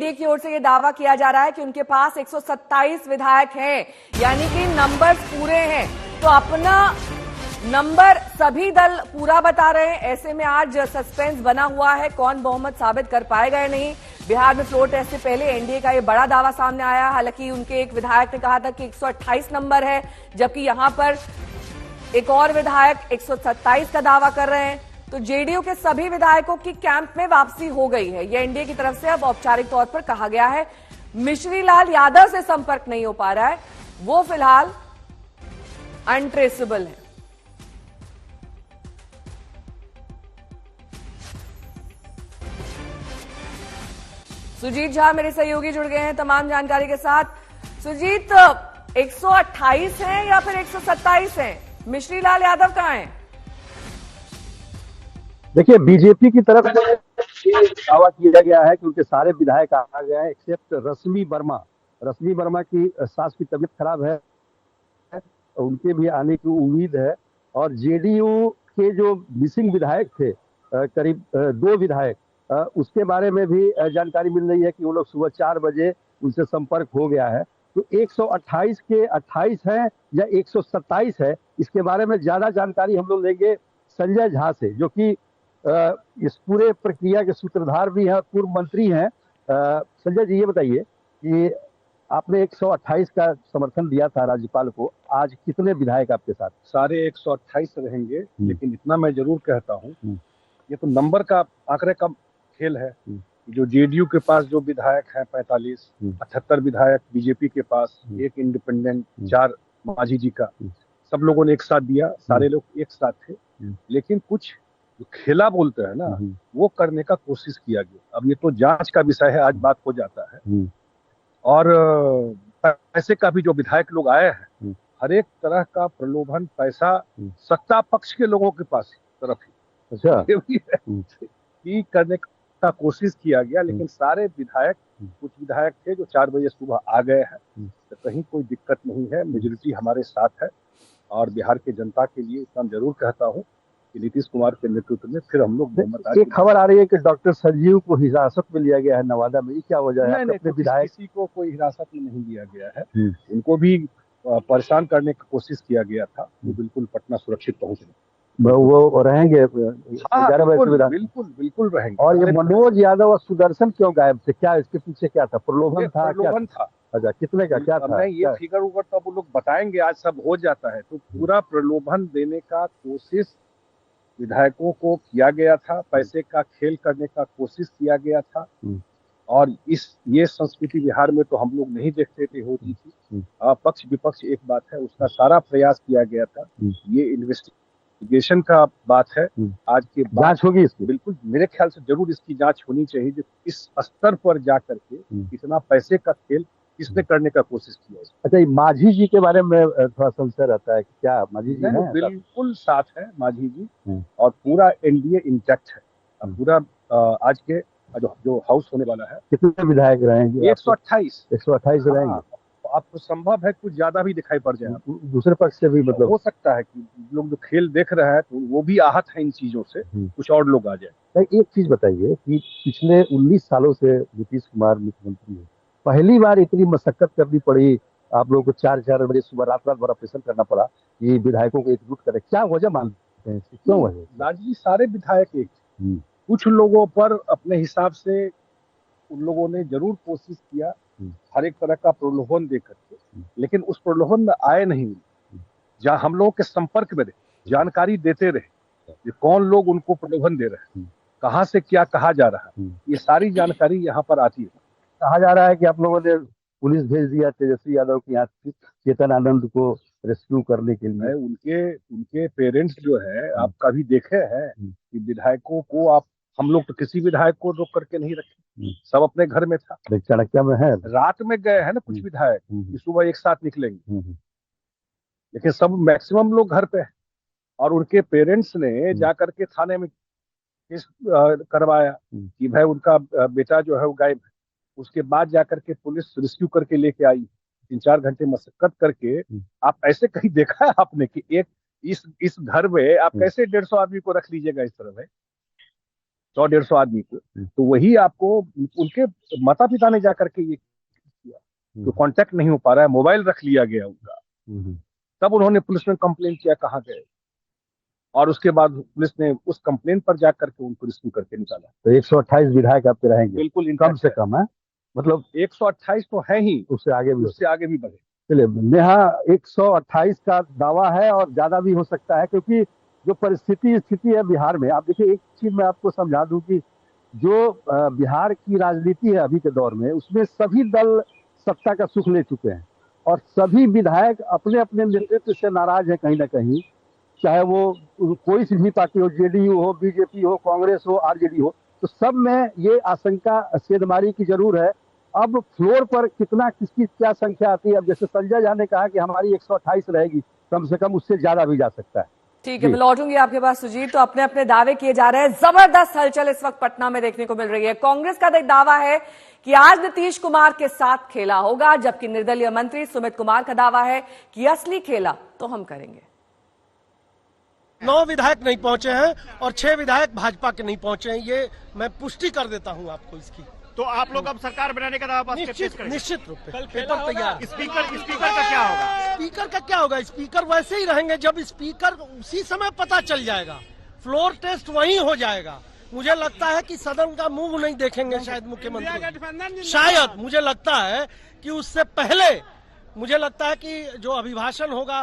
NDA की ओर से ये दावा किया जा रहा है कि उनके पास 127 विधायक हैं, यानी कि नंबर्स पूरे हैं। तो अपना नंबर सभी दल पूरा बता रहे हैं। ऐसे में आज सस्पेंस बना हुआ है, कौन बहुमत साबित कर पाएगा या नहीं। बिहार में फ्लोर टेस्ट से पहले एनडीए का ये बड़ा दावा सामने आया। हालांकि उनके एक विधायक ने कहा था कि 128 नंबर है, जबकि यहां पर एक और विधायक 127 का दावा कर रहे हैं। तो जेडीयू के सभी विधायकों की कैंप में वापसी हो गई है, यह एनडीए की तरफ से अब औपचारिक तौर पर कहा गया है। मिश्री लाल यादव से संपर्क नहीं हो पा रहा है, वो फिलहाल अनट्रेसेबल है। सुजीत झा मेरे सहयोगी जुड़ गए हैं तमाम जानकारी के साथ। सुजीत, 128 हैं या फिर 127 हैं? मिश्री लाल यादव कहां हैं? देखिए, बीजेपी की तरफ से दावा किया गया है कि उनके सारे विधायक आ गए हैं एक्सेप्ट रश्मि वर्मा। रश्मि वर्मा की सास की तबीयत खराब है, उनके भी आने की उम्मीद है। और जेडीयू के जो मिसिंग विधायक थे, करीब 2 विधायक, उसके बारे में भी जानकारी मिल रही है कि वो लोग सुबह 4 बजे उनसे संपर्क हो गया है। तो 128 के 28 है या 127 है, इसके बारे में ज्यादा जानकारी हम लोग लेंगे संजय झा से, जो कि इस पूरे प्रक्रिया के सूत्रधार भी हैं, पूर्व मंत्री हैं। संजय जी, ये बताइए कि आपने 128 का समर्थन दिया था राज्यपाल को, आज कितने विधायक आपके साथ? सारे 128 रहेंगे, लेकिन इतना मैं जरूर कहता हूँ, ये तो नंबर का आंकड़े का खेल है। जो जेडीयू के पास जो विधायक हैं 45, 78 विधायक बीजेपी के पास, 1 इंडिपेंडेंट, 4 मांझी जी का, सब लोगों ने एक साथ दिया, सारे लोग एक साथ थे। लेकिन कुछ जो खेला बोलते हैं ना, वो करने का कोशिश किया गया। अब ये तो जांच का विषय है, आज बात हो जाता है। और पैसे का भी जो विधायक लोग आए हैं, हर एक तरह का प्रलोभन पैसा सत्ता पक्ष के लोगों के पास तरफ ही कि करने का कोशिश किया गया। लेकिन सारे विधायक, कुछ विधायक थे जो 4 बजे सुबह आ गए हैं, तो कहीं कोई दिक्कत नहीं है, मेजोरिटी हमारे साथ है। और बिहार के जनता के लिए इतना जरूर कहता हूँ कि नीतीश कुमार के नेतृत्व में फिर हम लोग एक खबर आ रही है कि डॉक्टर संजीव को हिरासत में लिया गया है नवादा में, क्या वजह है? नहीं, विधायक किसी को कोई हिरासत में नहीं लिया गया है। उनको भी परेशान करने की कोशिश किया गया था। वो बिल्कुल पटना सुरक्षित पहुंचे, वो रहेंगे 11 बजे। बिल्कुल रहेंगे। और ये मनोज यादव और सुदर्शन क्यों गायब थे? क्या इसके पीछे क्या था? प्रलोभन था? प्रलोभन था। अच्छा, कितने का क्या था? नहीं, ये फिगर उगर तो वो लोग बताएंगे, आज सब हो जाता है। तो पूरा प्रलोभन देने का कोशिश विधायकों को किया गया था, पैसे का खेल करने का कोशिश किया गया था। और ये संस्कृति बिहार में तो हम लोग नहीं देखते थे होती थी। पक्ष विपक्ष एक बात है, उसका सारा प्रयास किया गया था। ये इन्वेस्टिगेशन का बात है, आज के जांच होगी इसकी। बिल्कुल, मेरे ख्याल से जरूर इसकी जांच होनी चाहिए। जो इस स्तर पर जाकर के इतना पैसे का खेल किसने करने का कोशिश किया। अच्छा, मांझी जी के बारे में थोड़ा संशय रहता है कि क्या मांझी जी हैं? बिल्कुल साथ है मांझी जी, और पूरा एनडीए इंटैक्ट है। पूरा आज के जो हाउस होने वाला है। कितने विधायक रहेंगे? 128 रहेंगे। आपको संभव है कुछ ज्यादा भी दिखाई पड़ जाए। दूसरे पक्ष से भी मतलब हो सकता है कि लोग जो खेल देख रहे हैं तो वो भी आहत है इन चीजों से, कुछ और लोग आ जाए। एक चीज बताइए कि पिछले 19 सालों से नीतीश कुमार मुख्यमंत्री है, पहली बार इतनी मशक्कत करनी पड़ी आप लोगों को, 4 बजे सुबह रात भर ऑपरेशन करना पड़ा ये विधायकों को एकजुट करे, क्या वजह मानते हैं? क्यों वजह? लाडली सारे विधायक एक, कुछ लोगों पर अपने हिसाब से उन लोगों ने जरूर कोशिश किया हर एक तरह का प्रलोभन दे करके, लेकिन उस प्रलोभन में आए नहीं। जहाँ हम लोगों के संपर्क में रहे, जानकारी देते रहे कि कौन लोग उनको प्रलोभन दे रहे हैं, कहाँ से क्या कहा जा रहा है, ये सारी जानकारी यहाँ पर आती है। कहा जा रहा है कि आप लोगों ने पुलिस भेज दिया तेजस्वी यादव की यहाँ चेतन आनंद को रेस्क्यू करने के लिए। उनके पेरेंट्स जो है, आप कभी देखे हैं कि विधायकों को हम लोग तो किसी विधायक को रोक करके नहीं रखे, सब अपने घर में था। चाणक्य में है, रात में गए हैं ना कुछ विधायक, सुबह एक साथ निकलेंगे, लेकिन सब मैक्सिमम लोग घर पे हैं। और उनके पेरेंट्स ने जाकर के थाने में केस करवाया कि भाई उनका बेटा जो है वो गायब है। उसके बाद जाकर के पुलिस रेस्क्यू करके लेके आई, 3-4 घंटे मशक्कत करके। आप ऐसे कहीं देखा है आपने कि एक इस घर में आप कैसे 150 आदमी को रख लीजिएगा इस तरह में? 100-150 आदमी को, तो वही आपको उनके माता पिता ने जाकर के ये किया, जो कांटेक्ट नहीं हो पा रहा है, मोबाइल रख लिया गया उनका, तब उन्होंने पुलिस में कंप्लेन किया, कहाँ गए, और उसके बाद पुलिस ने उस कंप्लेन पर जाकर के उनको रिस्क्यू करके निकाला। तो 128 विधायक आपके रहेंगे, बिल्कुल कम से कम है, मतलब 128 तो है ही, उससे आगे भी बढ़े। चलिए, नेहा 128 का दावा है और ज्यादा भी हो सकता है, क्योंकि जो स्थिति है बिहार में, आप देखिए, एक चीज मैं आपको समझा दूं कि जो बिहार की राजनीति है अभी के दौर में, उसमें सभी दल सत्ता का सुख ले चुके हैं और सभी विधायक अपने अपने नेतृत्व से नाराज है कहीं ना कहीं, चाहे वो कोई सी भी पार्टी हो, जेडीयू हो, बीजेपी हो, कांग्रेस हो, आरजेडी हो, तो सब में ये आशंका सेंधमारी की जरूर है। अब फ्लोर पर कितना किसकी क्या संख्या आती है, अब जैसे संजय झा ने कहा कि हमारी 128 रहेगी, कम से कम उससे ज्यादा भी जा सकता है। ठीक है, मैं लौटूंगी आपके पास सुजीत। तो अपने अपने दावे किए जा रहे हैं, जबरदस्त हलचल इस वक्त पटना में देखने को मिल रही है। कांग्रेस का दावा है कि आज नीतीश कुमार के साथ खेला होगा, जबकि निर्दलीय मंत्री सुमित कुमार का दावा है कि असली खेला तो हम करेंगे। 9 विधायक नहीं पहुंचे हैं और 6 विधायक भाजपा के नहीं पहुंचे हैं, ये मैं पुष्टि कर देता हूं आपको इसकी। तो आप लोग अब सरकार बनाने का दावा निश्चित रूप से पेपर तैयार। स्पीकर का क्या होगा? स्पीकर का क्या होगा? स्पीकर वैसे ही रहेंगे, जब स्पीकर उसी समय पता चल जाएगा, फ्लोर टेस्ट वहीं हो जाएगा। मुझे लगता है कि सदन का मुंह नहीं देखेंगे शायद मुख्यमंत्री, शायद मुझे लगता है कि उससे पहले मुझे लगता है कि जो अभिभाषण होगा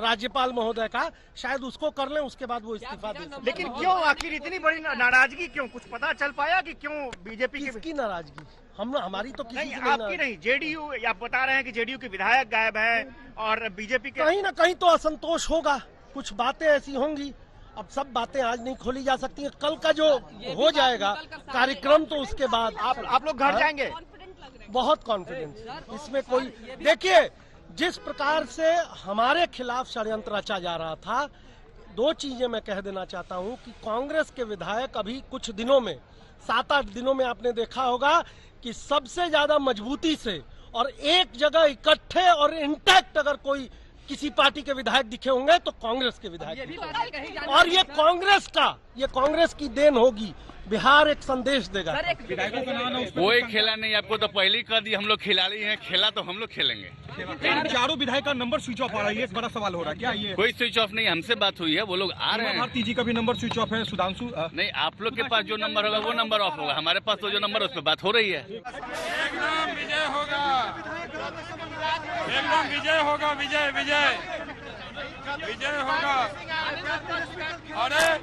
राज्यपाल महोदय का, शायद उसको कर लें, उसके बाद वो इस्तीफा दे। लेकिन क्यों आखिर इतनी बड़ी नाराजगी, क्यों कुछ पता चल पाया कि क्यों बीजेपी की नाराजगी? हमारी तो किसी नहीं, की आपकी नहीं, जेडीयू, आप बता रहे हैं कि जेडीयू के विधायक गायब है और बीजेपी के कहीं ना कहीं तो असंतोष होगा, कुछ बातें ऐसी होंगी। अब सब बातें आज नहीं खोली जा सकती है, कल का जो हो जाएगा कार्यक्रम, तो उसके बाद आप लोग घर जाएंगे। बहुत कॉन्फिडेंस इसमें कोई, देखिए जिस प्रकार से हमारे खिलाफ षड्यंत्र रचा जा रहा था, 2 चीजें मैं कह देना चाहता हूं कि कांग्रेस के विधायक अभी कुछ दिनों में, 7-8 दिनों में आपने देखा होगा कि सबसे ज्यादा मजबूती से और एक जगह इकट्ठे और इंटैक्ट अगर कोई किसी पार्टी के विधायक दिखे होंगे तो कांग्रेस के विधायक, और ये कांग्रेस की देन होगी। बिहार एक संदेश देगा। कोई खेला नहीं, आपको तो पहले ही कर दी, हम लोग खिलाड़ी हैं, खेला तो हम लोग खेलेंगे। चारों विधायक का नंबर स्विच ऑफ आ रहा है, एक बड़ा सवाल हो रहा है, क्या ये? कोई स्विच ऑफ नहीं, हमसे बात हुई है, वो लोग आ रहे हैं। भारती जी का भी नंबर स्विच ऑफ है, सुधांशु नहीं, आप लोग के पास जो नंबर होगा वो नंबर ऑफ होगा, हमारे पास तो जो नंबर उस पर बात हो रही है। एकदम विजय होगा, एकदम विजय होगा, विजय होगा। अरे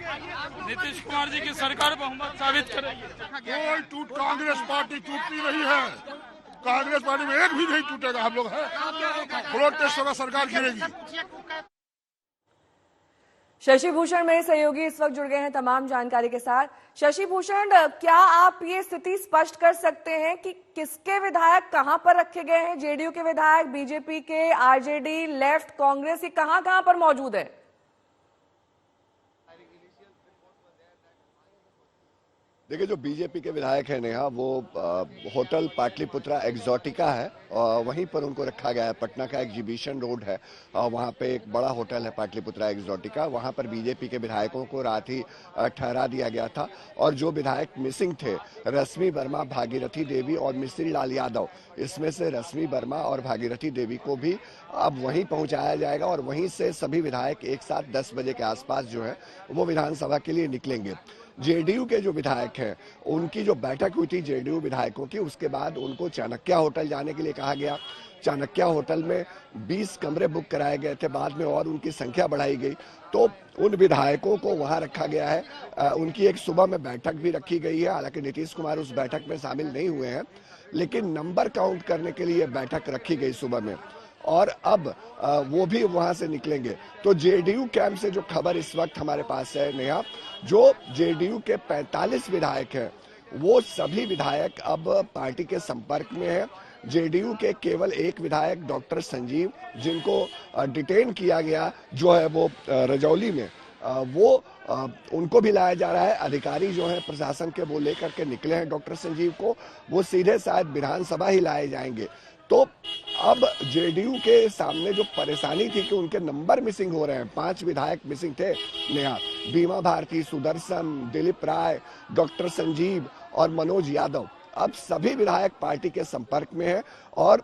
नीतीश कुमार जी की सरकार बहुमत साबित करेगी। कोई कांग्रेस पार्टी टूटती नहीं है, कांग्रेस पार्टी में एक भी नहीं टूटेगा। हम लोग हैं, फ्लोर टेस्ट होगा, सरकार गिरेगी। शशि भूषण मेरे सहयोगी इस वक्त जुड़ गए हैं तमाम जानकारी के साथ। शशि भूषण, क्या आप ये स्थिति स्पष्ट कर सकते हैं कि किसके विधायक कहां पर रखे गए हैं? जेडीयू के विधायक, बीजेपी के, आरजेडी, लेफ्ट, कांग्रेस, ये कहां पर मौजूद है? देखिए, जो बीजेपी के विधायक हैं नेहा, वो होटल पाटलिपुत्रा एक्सोटिका है और वहीं पर उनको रखा गया है। पटना का एग्जीबिशन रोड है और वहाँ पे एक बड़ा होटल है पाटलिपुत्रा एक्सोटिका, वहाँ पर बीजेपी के विधायकों को रात ही ठहरा दिया गया था। और जो विधायक मिसिंग थे, रश्मि वर्मा, भागीरथी देवी और मिश्री लाल यादव, इसमें से रश्मि वर्मा और भागीरथी देवी को भी अब वहीं पहुंचाया जाएगा और वहीं से सभी विधायक एक साथ 10 बजे के आसपास जो है वो विधानसभा के लिए निकलेंगे। जेडीयू के जो विधायक हैं, उनकी जो बैठक हुई थी जेडीयू विधायकों की, उसके बाद उनको चाणक्य होटल जाने के लिए कहा गया। चाणक्य होटल में 20 कमरे बुक कराए गए थे, बाद में और उनकी संख्या बढ़ाई गई, तो उन विधायकों को वहां रखा गया है। उनकी एक सुबह में बैठक भी रखी गई है, हालांकि नीतीश कुमार उस बैठक में शामिल नहीं हुए हैं, लेकिन नंबर काउंट करने के लिए बैठक रखी गई सुबह में और अब वो भी वहां से निकलेंगे। तो जेडीयू कैंप से जो खबर इस वक्त हमारे पास है नेहा, जो जेडीयू के 45 विधायक हैं, वो सभी विधायक अब पार्टी के संपर्क में हैं। जेडीयू के केवल एक विधायक डॉक्टर संजीव, जिनको डिटेन किया गया जो है वो रजौली में, वो उनको भी लाया जा रहा है। अधिकारी जो है प्रशासन के वो लेकर के निकले हैं डॉक्टर संजीव को, वो सीधे शायद विधानसभा ही लाए जाएंगे। तो अब जेडीयू के सामने जो परेशानी थी कि उनके नंबर मिसिंग हो रहे हैं, 5 विधायक मिसिंग थे नेहा, बीमा भारती, सुदर्शन, दिलीप राय, डॉक्टर संजीव और मनोज यादव। अब सभी विधायक पार्टी के संपर्क में हैं और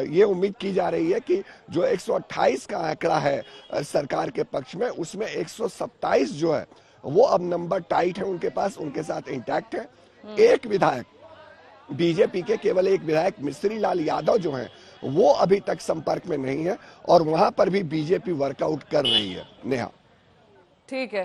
ये उम्मीद की जा रही है कि जो 128 का आंकड़ा है सरकार के पक्ष में, उसमें 127 जो है वो अब नंबर टाइट है उनके पास, उनके साथ इंटैक्ट है। एक विधायक बीजेपी के, केवल एक विधायक मिश्री लाल यादव जो हैं वो अभी तक संपर्क में नहीं है और वहां पर भी बीजेपी वर्कआउट कर रही है नेहा। ठीक है।